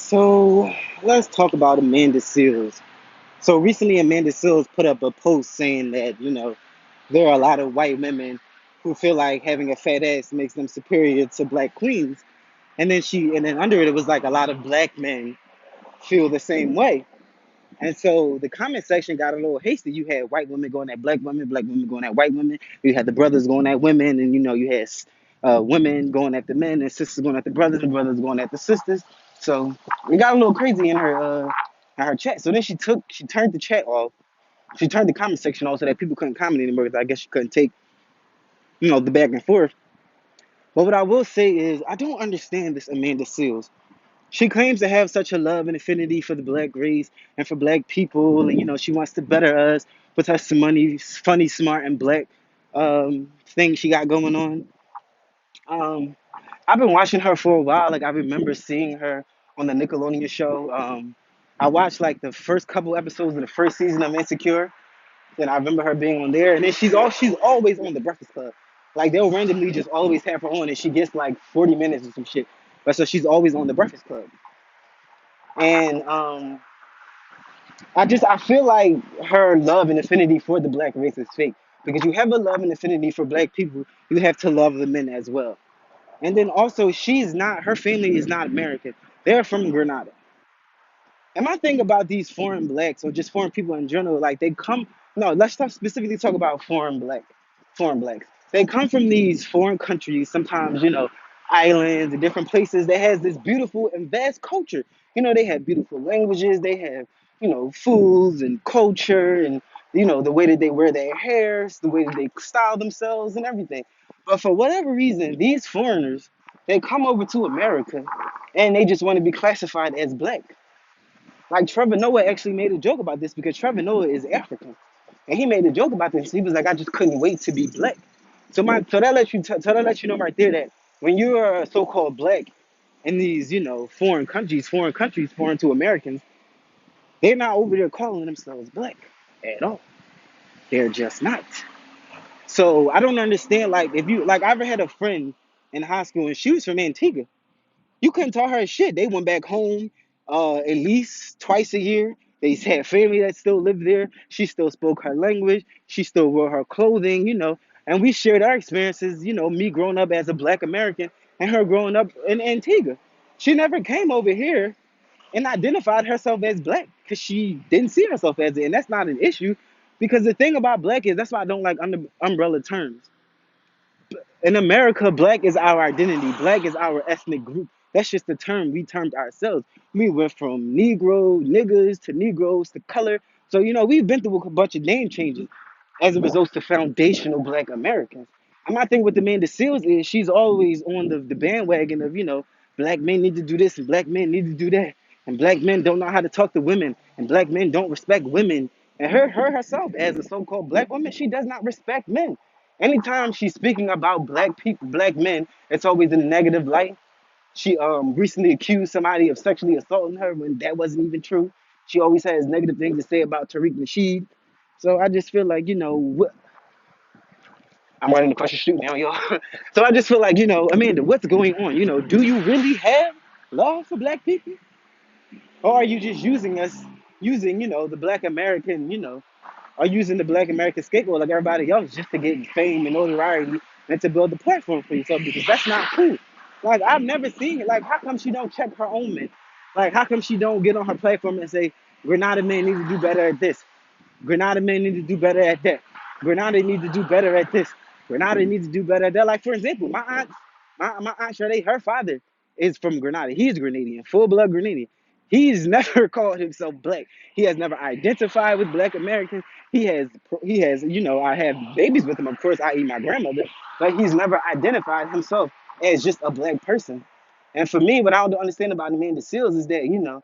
So let's talk about Amanda Seals. So recently, Amanda Seals put up a post saying that there are a lot of white women who feel like having a fat ass makes them superior to black queens, and then under it was like a lot of black men feel the same way. And so the comment section got a little hasty. You had white women going at black women going at white women. You had the brothers going at women, and you had women going at the men, and sisters going at the brothers, and brothers going at the sisters. So it got a little crazy in her chat. So then she turned the chat off. She turned the comment section off so that people couldn't comment anymore because I guess she couldn't take the back and forth. But what I will say is I don't understand this Amanda Seals. She claims to have such a love and affinity for the black race and for black people, and she wants to better us with her some money, funny, smart, and black thing she got going on. Um, I've been watching her for a while. Like I remember seeing her on the Nickelodeon show. I watched like the first couple episodes of the first season of Insecure, and I remember her being on there. And then she's always on the Breakfast Club. Like they'll randomly just always have her on, and she gets like 40 minutes or some shit. But so she's always on the Breakfast Club. And I feel like her love and affinity for the black race is fake because you have a love and affinity for black people, you have to love the men as well. And then also, her family is not American. They're from Grenada. And my thing about these foreign blacks or just foreign people in general, like they come, no, let's not specifically talk about foreign blacks. They come from these foreign countries, sometimes, islands and different places that has this beautiful and vast culture. They have beautiful languages, they have, foods and culture and, the way that they wear their hairs, the way that they style themselves and everything. But for whatever reason, these foreigners, they come over to America and they just want to be classified as black. Like Trevor Noah actually made a joke about this because Trevor Noah is African, and he made a joke about this. He was like, "I just couldn't wait to be black." So that lets you know right there that when you are so-called black in these foreign to Americans, they're not over there calling themselves black at all. They're just not. So I don't understand. Like if you like, I ever had a friend in high school and she was from Antigua. You couldn't tell her shit. They went back home at least twice a year. They had family that still lived there. She still spoke her language. She still wore her clothing. And we shared our experiences, me growing up as a black American and her growing up in Antigua. She never came over here and identified herself as black because she didn't see herself as it. And that's not an issue because the thing about black is that's why I don't like umbrella terms. In America, black is our identity. Black is our ethnic group. That's just the term we termed ourselves. We went from Negro, niggas to Negroes to color. So, we've been through a bunch of name changes as a result to foundational black Americans. And my thing with Amanda Seals is she's always on the bandwagon of, black men need to do this and black men need to do that. And black men don't know how to talk to women. And black men don't respect women. And her herself, as a so-called black woman, she does not respect men. Anytime she's speaking about black people, black men, it's always in a negative light. She recently accused somebody of sexually assaulting her when that wasn't even true. She always has negative things to say about Tariq Nasheed. So I just feel like, I'm running across the street now, y'all. So I just feel like, Amanda, what's going on? Do you really have love for black people? Or are you just using, the black American, are using the black American scapegoat like everybody else just to get fame and notoriety and to build a platform for yourself because that's not cool. Like I've never seen it. Like how come she don't check her own men? Like how come she don't get on her platform and say Grenada men need to do better at this? Grenada men need to do better at that. Grenada need to do better at this. Grenada needs to do better at that. Like for example, my aunt Sade, her father is from Grenada. He's Grenadian, full blood Grenadian. He's never called himself black. He has never identified with black Americans. He has, I have babies with him, of course, i.e. my grandmother, but he's never identified himself as just a black person. And for me, what I don't understand about Amanda Seals is that,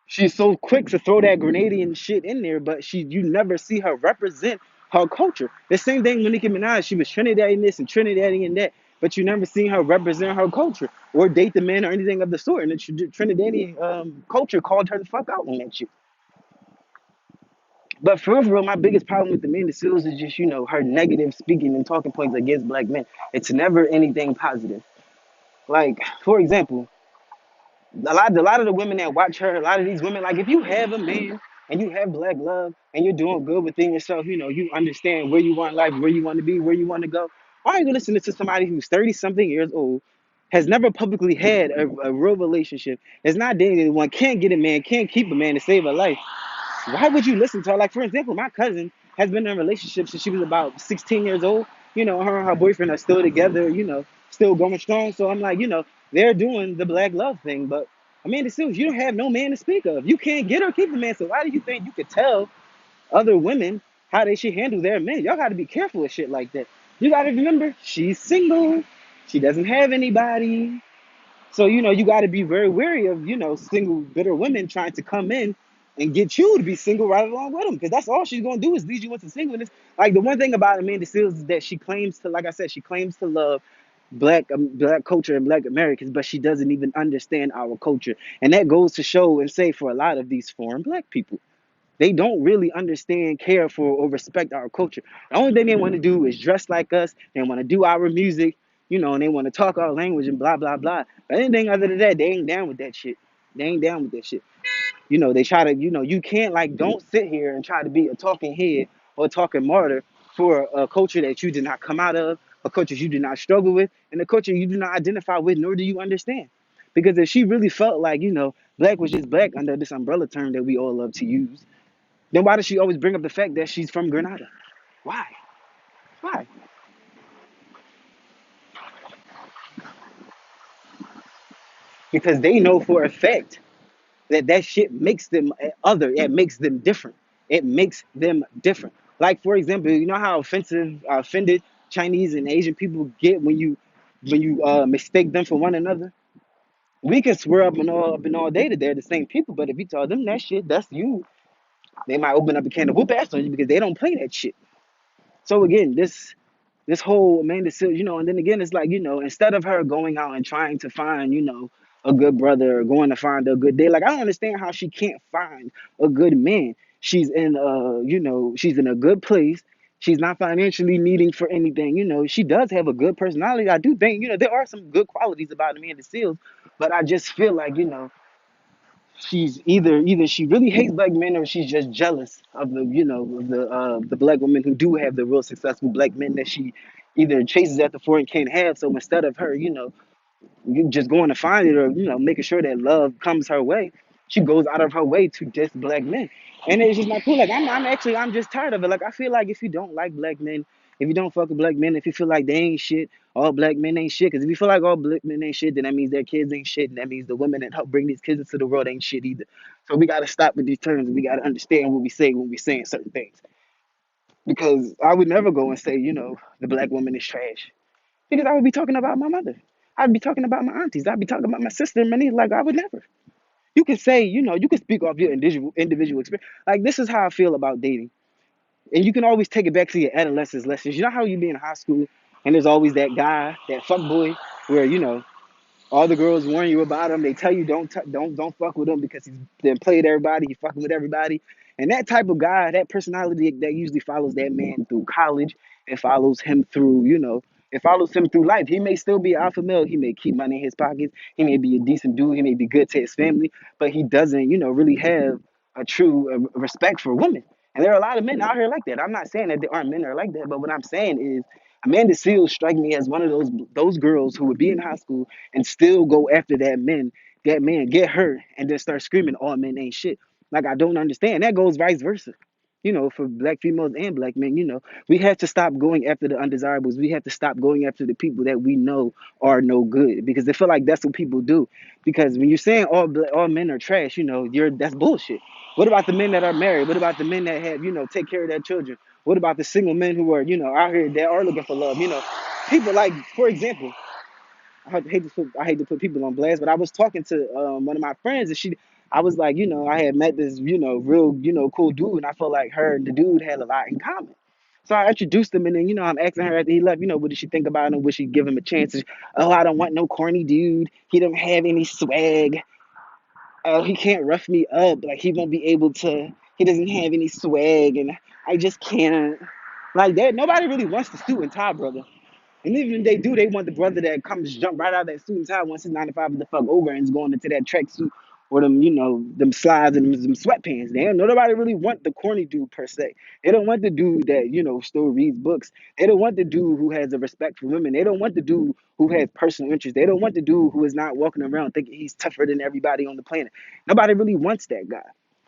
she's so quick to throw that Grenadian shit in there, but you never see her represent her culture. The same thing with Nicki Minaj. She was Trinidadian this and Trinidadian that, but you never seen her represent her culture or date the man or anything of the sort. And the Trinidadian culture called her the fuck out on that shit. But for real, my biggest problem with Amanda Seals is just, her negative speaking and talking points against black men. It's never anything positive. Like, for example, A lot of the women that watch her, a lot of these women, like if you have a man and you have black love and you're doing good within yourself, you understand where you want life, where you want to be, where you want to go. Why are you listening to somebody who's 30 something years old, has never publicly had a real relationship, is not dating anyone, can't get a man, can't keep a man to save her life? Why would you listen to her? Like, for example, my cousin has been in a relationship since she was about 16 years old. Her and her boyfriend are still together, still going strong. So I'm like, they're doing the black love thing. But Amanda Seals, you don't have no man to speak of. You can't get or keep a man. So why do you think you could tell other women how they should handle their men? Y'all got to be careful with shit like that. You got to remember, she's single. She doesn't have anybody. So, you got to be very wary of, single, bitter women trying to come in and get you to be single right along with them. Because that's all she's going to do is lead you into singleness. Like, the one thing about Amanda Seals is that she claims to, like I said, she claims to love black culture and black Americans, but she doesn't even understand our culture. And that goes to show and say for a lot of these foreign black people. They don't really understand, care for, or respect our culture. The only thing they want to do is dress like us. They want to do our music, and they want to talk our language and blah, blah, blah. But anything other than that, they ain't down with that shit. They ain't down with that shit. They try to, you can't, like, don't sit here and try to be a talking head or a talking martyr for a culture that you did not come out of, a culture you did not struggle with, and a culture you do not identify with, nor do you understand. Because if she really felt like, black was just black under this umbrella term that we all love to use, then why does she always bring up the fact that she's from Grenada? Why? Why? Because they know for a fact that that shit makes them other. It makes them different. It makes them different. Like, for example, you know how offended Chinese and Asian people get when you mistake them for one another. We can swear up and all day that they're the same people, but if you tell them that shit, that's you. They might open up a can of whoop ass on you because they don't play that shit. So again, this whole Amanda Seales, and then again, it's like, instead of her going out and trying to find, a good brother or going to find a good day, like, I don't understand how she can't find a good man. She's in a good place. She's not financially needing for anything. She does have a good personality. I do think, there are some good qualities about Amanda Seales, but I just feel like, she's either she really hates black men or she's just jealous of the black women who do have the real successful black men that she either chases after for and can't have. So instead of her, you just going to find it or making sure that love comes her way, she goes out of her way to diss black men, and it's just not cool. Like, I'm just tired of it. Like, I feel like if you don't like black men, if you don't fuck with black men, if you feel like they ain't shit, all black men ain't shit. Because if you feel like all black men ain't shit, then that means their kids ain't shit, and that means the women that help bring these kids into the world ain't shit either. So we gotta stop with these terms, and we gotta understand what we say when we saying certain things. Because I would never go and say, the black woman is trash. Because I would be talking about my mother. I'd be talking about my aunties. I'd be talking about my sister and my niece. Like, I would never. You can say, you can speak off your individual experience. Like, this is how I feel about dating. And you can always take it back to your adolescence lessons. You know how you be in high school and there's always that guy, that fuck boy, where, all the girls warn you about him. They tell you don't fuck with him because he's then played everybody. He's fucking with everybody. And that type of guy, that personality, that usually follows that man through college. It follows him through, it follows him through life. He may still be an alpha male. He may keep money in his pockets. He may be a decent dude. He may be good to his family, but he doesn't, really have a true respect for women. And there are a lot of men out here like that. I'm not saying that there aren't men that are like that, but what I'm saying is Amanda Seals strike me as one of those girls who would be in high school and still go after that man get hurt and then start screaming, all men ain't shit. Like, I don't understand. That goes vice versa. For black females and black men, we have to stop going after the undesirables. We have to stop going after the people that we know are no good because they feel like that's what people do. Because when you're saying all men are trash, that's bullshit. What about the men that are married? What about the men that have, take care of their children? What about the single men who are, out here that are looking for love? People like, for example, I hate to put people on blast, but I was talking to one of my friends, and I was like, I had met this, real, cool dude, and I felt like her and the dude had a lot in common. So I introduced him, and then, I'm asking her after he left, what did she think about him? Would she give him a chance? Oh, I don't want no corny dude. He don't have any swag. Oh, he can't rough me up. Like, he won't be able to. He doesn't have any swag, and I just can't. Like that. Nobody really wants the suit and tie, brother. And even if they do, they want the brother that comes jump right out of that suit and tie once his 9 to 5 is the fuck over and is going into that track suit or them, them slides and them sweatpants. They don't nobody really want the corny dude per se. They don't want the dude that, still reads books. They don't want the dude who has a respect for women. They don't want the dude who has personal interests. They don't want the dude who is not walking around thinking he's tougher than everybody on the planet. Nobody really wants that guy.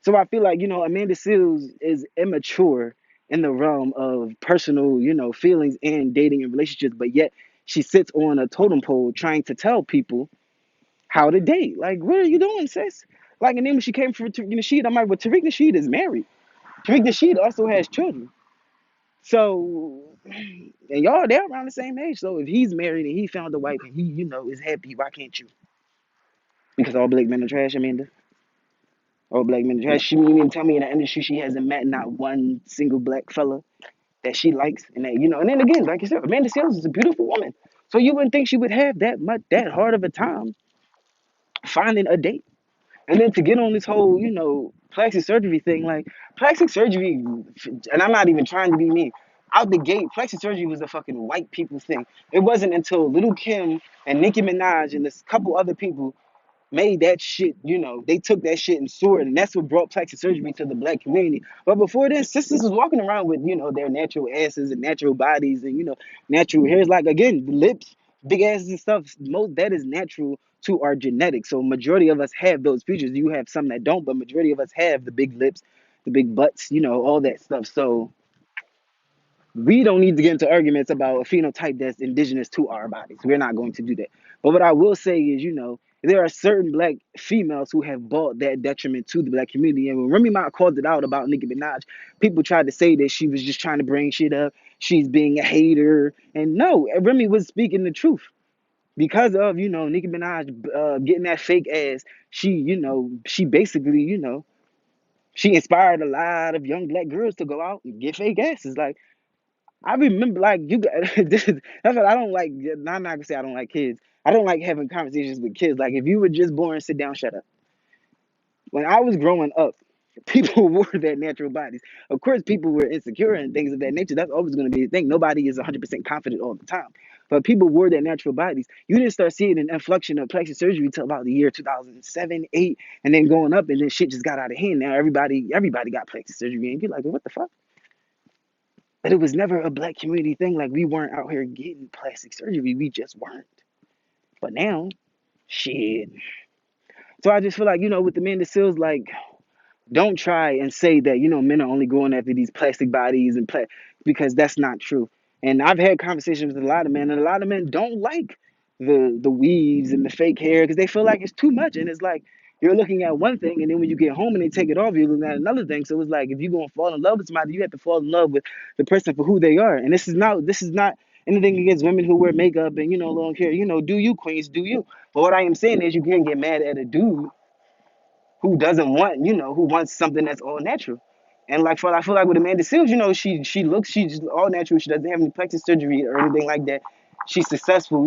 So I feel like, Amanda Seals is immature in the realm of personal, feelings and dating and relationships, but yet she sits on a totem pole trying to tell people how to date. Like, what are you doing, sis? Like, and then when she came for Tariq Nasheed, I'm like, well, Tariq Nasheed is married. Tariq Nasheed also has children. So, and y'all, they're around the same age. So if he's married and he found a wife and he, is happy, why can't you? Because all black men are trash, Amanda. All black men are trash. She mean to tell me in the industry she hasn't met not one single black fella that she likes, and that and then again, like you said, Amanda Seales is a beautiful woman, so you wouldn't think she would have that hard of a time finding a date, and then to get on this whole plastic surgery thing, like plastic surgery, and I'm not even trying to be mean. Out the gate, plastic surgery was a fucking white people thing. It wasn't until Little Kim and Nicki Minaj and this couple other people made that shit, they took that shit and saw it, and that's what brought plastic surgery to the black community. But before then, sisters was walking around with, their natural asses and natural bodies and, natural hairs. Like, again, the lips, big asses and stuff, most that is natural to our genetics. So majority of us have those features. You have some that don't, but majority of us have the big lips, the big butts, all that stuff. So we don't need to get into arguments about a phenotype that's indigenous to our bodies. We're not going to do that. But what I will say is, there are certain black females who have brought that detriment to the black community. And when Remy Ma called it out about Nicki Minaj, people tried to say that she was just trying to bring shit up. She's being a hater. And no, Remy was speaking the truth. Because of, Nicki Minaj getting that fake ass, she basically, she inspired a lot of young black girls to go out and get fake asses. Like, I remember, like, you got that's what I don't like. I'm not gonna say I don't like kids. I don't like having conversations with kids. Like, if you were just born, sit down, shut up. When I was growing up, people wore their natural bodies. Of course, people were insecure and things of that nature. That's always going to be a thing. Nobody is 100% confident all the time. But people wore their natural bodies. You didn't start seeing an inflection of plastic surgery until about the year 2007, 8, and then going up, and then shit just got out of hand. Now everybody got plastic surgery, and you're like, what the fuck? But it was never a black community thing. Like, we weren't out here getting plastic surgery. We just weren't. But now, shit. So I just feel like, with the men that Seals, like, don't try and say that, men are only going after these plastic bodies and because that's not true. And I've had conversations with a lot of men, and a lot of men don't like the weaves and the fake hair because they feel like it's too much. And it's like you're looking at one thing, and then when you get home and they take it off, you're looking at another thing. So it's like if you're gonna fall in love with somebody, you have to fall in love with the person for who they are. And this is not anything against women who wear makeup and long hair. Do you, queens, do you? But what I am saying is you can't get mad at a dude who doesn't want, who wants something that's all natural. And like I feel like with Amanda Seals, she's all natural. She doesn't have any plastic surgery or anything like that. She's successful.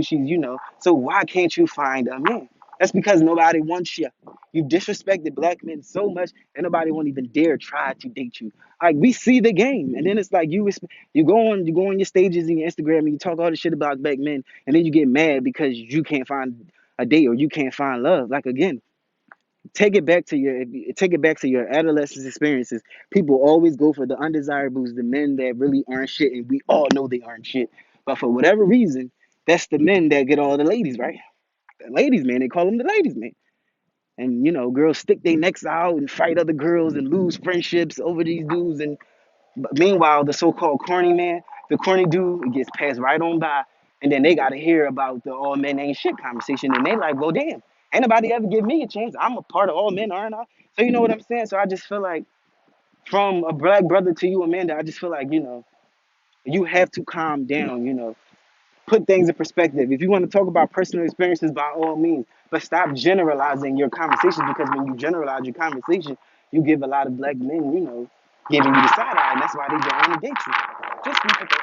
So why can't you find a man? That's because nobody wants you. You disrespected black men so much, and nobody won't even dare try to date you. Like, we see the game, and then it's like you go on your stages and your Instagram and you talk all this shit about black men, and then you get mad because you can't find a date or you can't find love. Like, again, take it back to your adolescence experiences. People always go for the undesirables, the men that really aren't shit, and we all know they aren't shit. But for whatever reason, that's the men that get all the ladies, right? The ladies, man, they call them the ladies, man. And girls stick their necks out and fight other girls and lose friendships over these dudes. And but meanwhile, the so-called corny man, the corny dude, it gets passed right on by, and then they got to hear about the all men ain't shit conversation, and they like, well, damn, ain't nobody ever give me a chance. I'm a part of all men, aren't I? So you know what I'm saying? So I just feel like, from a black brother to you, Amanda, I just feel like you have to calm down. Put things in perspective. If you want to talk about personal experiences, by all means, but stop generalizing your conversations, because when you generalize your conversation, you give a lot of black men, giving you the side eye, and that's why they don't want to date you. Just be prepared.